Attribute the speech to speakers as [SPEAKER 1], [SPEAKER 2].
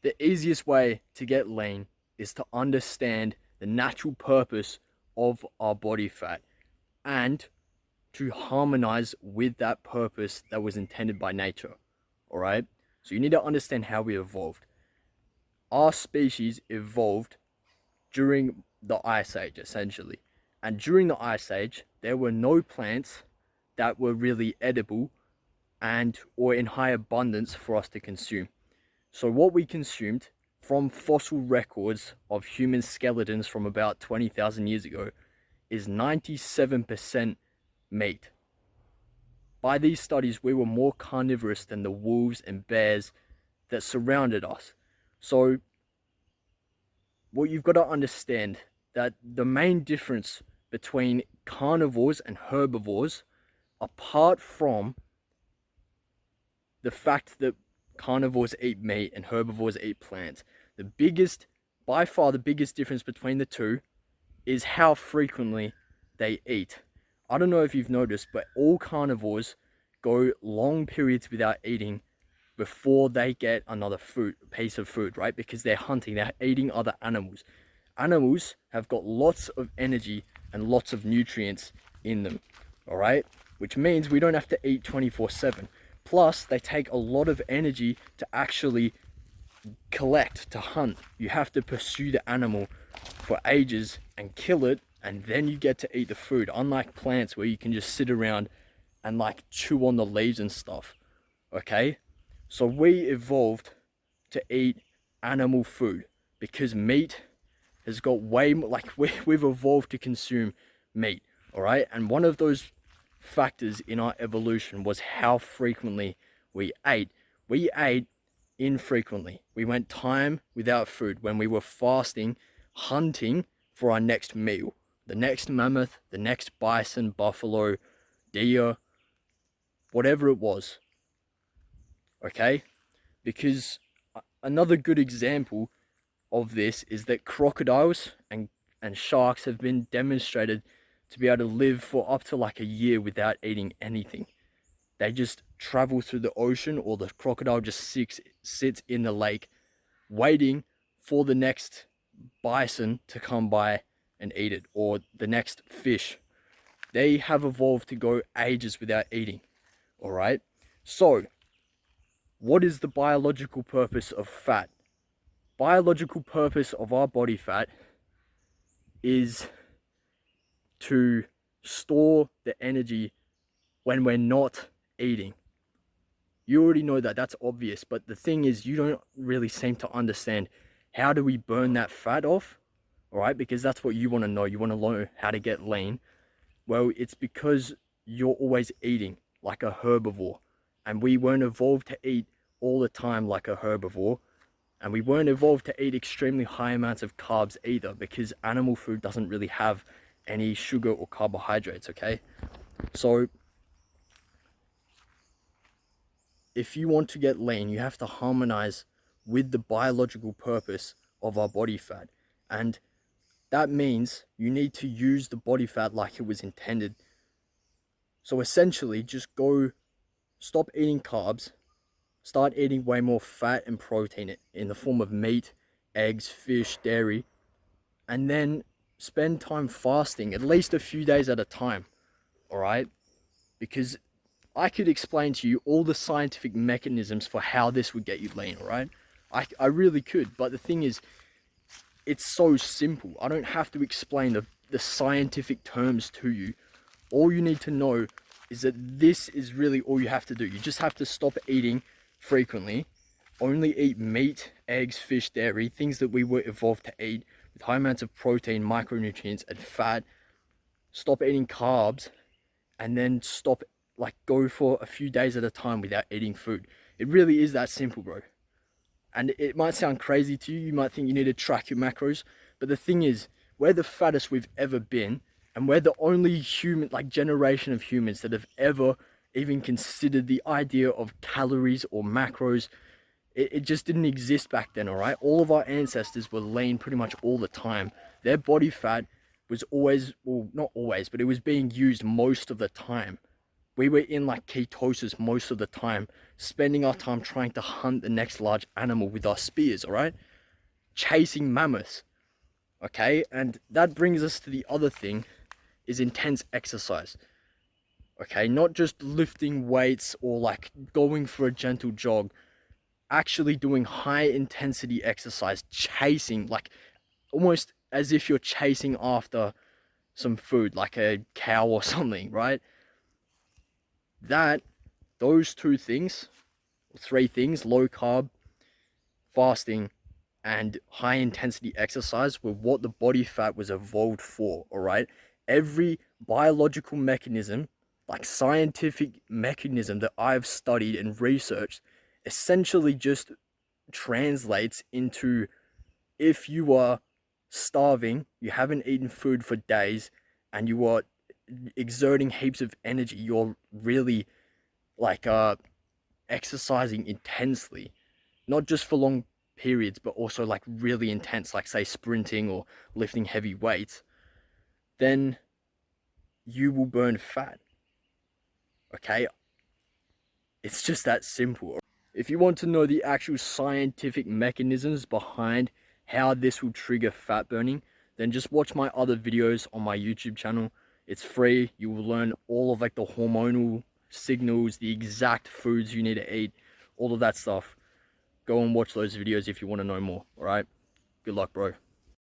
[SPEAKER 1] The easiest way to get lean is to understand the natural purpose of our body fat and to harmonize with that purpose that was intended by nature. All right? So you need to understand how we evolved. Our species evolved during the Ice Age, essentially. And during the Ice Age, there were no plants that were really edible and or in high abundance for us to consume. So what we consumed from fossil records of human skeletons from about 20,000 years ago is 97% meat. By these studies, we were more carnivorous than the wolves and bears that surrounded us. So what you've got to understand that the main difference between carnivores and herbivores, apart from the fact that carnivores eat meat and herbivores eat plants, by far the biggest difference between the two is how frequently they eat. I don't know if you've noticed, but all carnivores go long periods without eating before they get another piece of food, right? Because they're hunting, they're eating other animals. Animals have got lots of energy and lots of nutrients in them, all right? Which means we don't have to eat 24/7. Plus, they take a lot of energy to actually collect, to hunt. You have to pursue the animal for ages and kill it, and then you get to eat the food. Unlike plants where you can just sit around and like chew on the leaves and stuff, okay? So we evolved to eat animal food because meat has got way more, like we've evolved to consume meat, all right? And one of those factors in our evolution was how frequently we ate. We ate infrequently. We went time without food when we were fasting, hunting for our next meal. The next mammoth, the next bison, buffalo, deer, whatever it was. Okay? Because another good example of this is that crocodiles and sharks have been demonstrated to be able to live for up to like a year without eating anything. They just travel through the ocean, or the crocodile just sits in the lake waiting for the next bison to come by and eat it, or the next fish. They have evolved to go ages without eating. All right? So, what is the biological purpose of fat? Biological purpose of our body fat is to store the energy when we're not eating. You already know that, that's obvious, but the thing is, you don't really seem to understand how do we burn that fat off, all right? Because that's what you want to know. You want to learn how to get lean. Well, it's because you're always eating like a herbivore, and we weren't evolved to eat all the time like a herbivore, and we weren't evolved to eat extremely high amounts of carbs either, because animal food doesn't really have any sugar or carbohydrates, okay? So if you want to get lean, you have to harmonize with the biological purpose of our body fat. And that means you need to use the body fat like it was intended. So essentially, just stop eating carbs, start eating way more fat and protein in the form of meat, eggs, fish, dairy, and then spend time fasting, at least a few days at a time, all right? Because I could explain to you all the scientific mechanisms for how this would get you lean, all right? I really could, but the thing is, it's so simple. I don't have to explain the scientific terms to you. All you need to know is that this is really all you have to do. You just have to stop eating frequently, only eat meat, eggs, fish, dairy, things that we were evolved to eat with high amounts of protein, micronutrients, and fat. Stop eating carbs, and then go for a few days at a time without eating food. It really is that simple, bro. And it might sound crazy to you. You might think you need to track your macros. But the thing is, we're the fattest we've ever been. And we're the only generation of humans that have ever even considered the idea of calories or macros. It just didn't exist back then, all right? All of our ancestors were lean pretty much all the time. Their body fat was always, well, not always, but it was being used most of the time we were in like ketosis most of the time, spending our time trying to hunt the next large animal with our spears, all right? Chasing mammoths, okay? And that brings us to the other thing, is intense exercise, okay? Not just lifting weights or like going for a gentle jog, actually doing high intensity exercise, chasing, like almost as if you're chasing after some food, like a cow or something, right? Those two things, three things, low carb, fasting, and high intensity exercise, were what the body fat was evolved for, all right? Every biological mechanism, like scientific mechanism that I've studied and researched, essentially just translates into, if you are starving, you haven't eaten food for days, and you are exerting heaps of energy, you're really like exercising intensely, not just for long periods, but also like really intense, like say sprinting or lifting heavy weights, then you will burn fat. Okay? It's just that simple. If you want to know the actual scientific mechanisms behind how this will trigger fat burning, then just watch my other videos on my YouTube channel. It's free. You will learn all of like the hormonal signals, the exact foods you need to eat, all of that stuff. Go and watch those videos if you want to know more. All right? Good luck, bro.